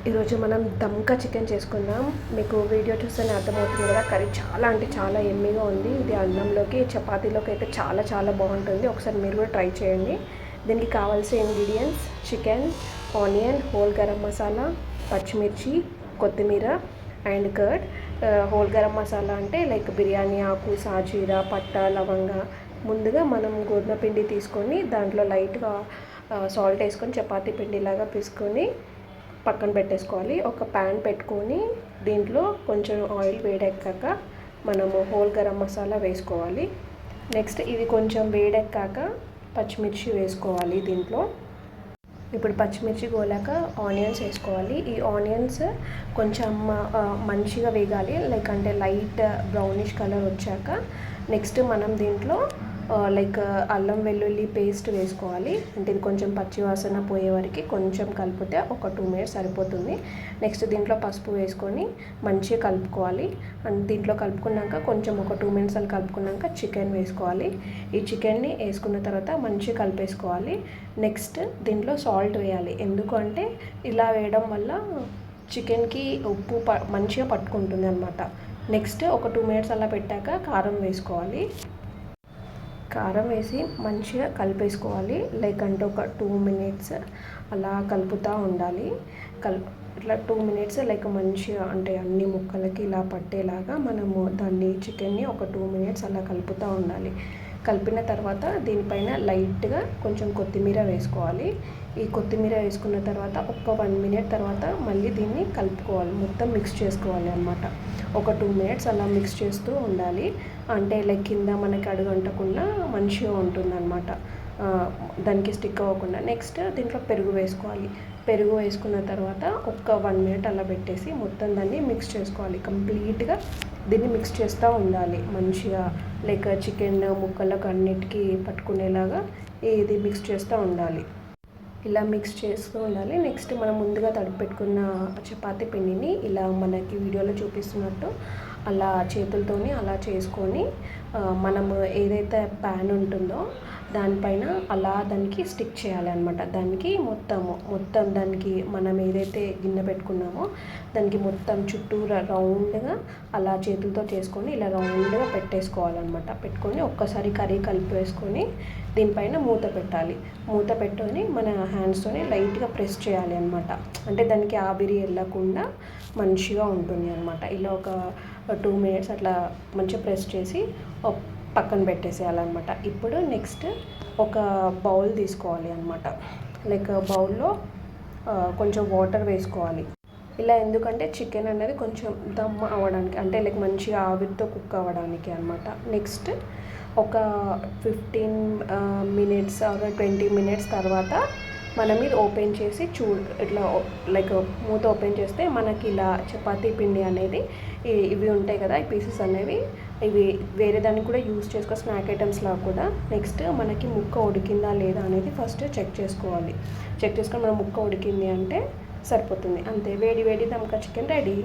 ఈరోజు మనం దమ్కా చికెన్ చేసుకుందాం. మీకు వీడియో చూస్తేనే అర్థమవుతుంది కదా, కర్రీ చాలా అంటే చాలా ఎమ్మీగా ఉంది. ఇది అన్నంలోకి చపాతీలోకి అయితే చాలా చాలా బాగుంటుంది. ఒకసారి మీరు కూడా ట్రై చేయండి. దీనికి కావాల్సిన ingredients: chicken, onion, whole garam masala, పచ్చిమిర్చి, కొత్తిమీర and curd. Whole garam masala అంటే లైక్ బిర్యానీ ఆకు, సాజీరా, పట్ట, లవంగా. ముందుగా మనం గోధుమ పిండి తీసుకొని దాంట్లో లైట్గా సాల్ట్ వేసుకొని చపాతీ పిండిలాగా పీసుకొని పక్కన పెట్టేసుకోవాలి. ఒక ప్యాన్ పెట్టుకొని దీంట్లో కొంచెం ఆయిల్ వేడెక్కాక మనము హోల్ గరం మసాలా వేసుకోవాలి. నెక్స్ట్ ఇది కొంచెం వేడెక్కాక పచ్చిమిర్చి వేసుకోవాలి. దీంట్లో ఇప్పుడు పచ్చిమిర్చి గోలాక ఆనియన్స్ వేసుకోవాలి. ఈ ఆనియన్స్ కొంచెం మంచిగా వేగాలి, లైక్ అంటే లైట్ బ్రౌనిష్ కలర్ వచ్చాక నెక్స్ట్ మనం దీంట్లో లైక్ అల్లం వెల్లుల్లి పేస్ట్ వేసుకోవాలి. అంటే ఇది కొంచెం పచ్చివాసన పోయే వరకు కొంచెం కలిపితే ఒక 2 minutes సరిపోతుంది. నెక్స్ట్ దీంట్లో పసుపు వేసుకొని మంచిగా కలుపుకోవాలి. అండ్ దీంట్లో కలుపుకున్నాక కొంచెం ఒక 2 minutes అలా కలుపుకున్నాక చికెన్ వేసుకోవాలి. ఈ చికెన్ని వేసుకున్న తర్వాత మంచిగా కలిపేసుకోవాలి. నెక్స్ట్ దీంట్లో సాల్ట్ వేయాలి. ఎందుకంటే ఇలా వేయడం వల్ల చికెన్కి ఉప్పు మంచిగా పట్టుకుంటుంది అనమాట. నెక్స్ట్ ఒక 2 minutes అలా పెట్టాక కారం వేసుకోవాలి. కారం వేసి మంచిగా కలిపేసుకోవాలి. లైక్ అంటే ఒక 2 minutes అలా కలుపుతూ ఉండాలి. ఇట్లా 2 minutes లైక్ మంచిగా అంటే అన్ని ముక్కలకి ఇలా పట్టేలాగా మనము దాన్ని చికెన్ని ఒక 2 minutes అలా కలుపుతూ ఉండాలి. కలిపిన తర్వాత దీనిపైన లైట్గా కొంచెం కొత్తిమీర వేసుకోవాలి. ఈ కొత్తిమీర వేసుకున్న తర్వాత ఒక 1 minute తర్వాత మళ్ళీ దీన్ని కలుపుకోవాలి, మొత్తం మిక్స్ చేసుకోవాలి అన్నమాట. ఒక 2 minutes అలా మిక్స్ చేస్తూ ఉండాలి. అంటే లైక్ కింద మనకి అడుగంటకుండా మంచిగా ఉంటుందన్నమాట, దానికి స్టిక్ అవ్వకుండా. నెక్స్ట్ దీంట్లో పెరుగు వేసుకోవాలి. పెరుగు వేసుకున్న తర్వాత ఒక 1 minute అలా పెట్టేసి మొత్తం దాన్ని మిక్స్ చేసుకోవాలి. కంప్లీట్గా దీన్ని మిక్స్ చేస్తూ ఉండాలి మంచిగా, లైక్ చికెన్ ముక్కలకు అన్నిటికీ పట్టుకునేలాగా ఇది మిక్స్ చేస్తూ ఉండాలి. ఇలా మిక్స్ చేస్తూ ఉండాలి. నెక్స్ట్ మనం ముందుగా తడిపి పెట్టుకున్న చపాతీ పిండిని ఇలా మనకి వీడియోలో చూపిస్తున్నట్టు అలా చేతులతోని అలా చేసుకొని మనము ఏదైతే ప్యాన్ ఉంటుందో దానిపైన అలా దానికి స్టిక్ చేయాలన్నమాట. దానికి మొత్తం దానికి మనం ఏదైతే గిన్నె పెట్టుకున్నామో దానికి మొత్తం చుట్టూరా రౌండ్గా అలా చేతులతో చేసుకొని ఇలా రౌండ్గా పెట్టేసుకోవాలన్నమాట. పెట్టుకొని ఒక్కసారి కర్రీ కలిపి వేసుకొని దీనిపైన మూత పెట్టాలి. మూత పెట్టుకొని మన హ్యాండ్స్తోని లైట్గా ప్రెస్ చేయాలి అన్నమాట. అంటే దానికి ఆవిరి వెళ్ళకుండా మంచిగా ఉంటుంది అన్నమాట. ఇలా ఒక 2 minutes అట్లా మంచిగా ప్రెస్ చేసి పక్కన పెట్టేసేయాలన్నమాట. ఇప్పుడు నెక్స్ట్ ఒక బౌల్ తీసుకోవాలి అన్నమాట. లైక్ బౌల్లో కొంచెం వాటర్ వేసుకోవాలి. ఇలా ఎందుకంటే చికెన్ అనేది కొంచెం దమ్ అవ్వడానికి, అంటే లైక్ మంచిగా ఆవిరితో కుక్ అవ్వడానికి అన్నమాట. నెక్స్ట్ ఒక 15 minutes ఆర్ 20 minutes తర్వాత మనం ఇది ఓపెన్ చేసి ఇట్లా లైక్ మూత ఓపెన్ చేస్తే మనకి ఇలా చపాతీ పిండి అనేది ఇవి ఉంటాయి కదా, ఈ పీసెస్ అనేవి ఇవి వేరే దానికి కూడా యూజ్ చేసుకో, స్నాక్ ఐటమ్స్లా కూడా. నెక్స్ట్ మనకి ముక్క ఉడికిందా లేదా అనేది ఫస్ట్ చెక్ చేసుకోవాలి. చెక్ చేసుకొని మన ముక్క ఉడికింది అంటే సరిపోతుంది. అంతే, వేడి వేడి దమ్కా చికెన్ రెడీ.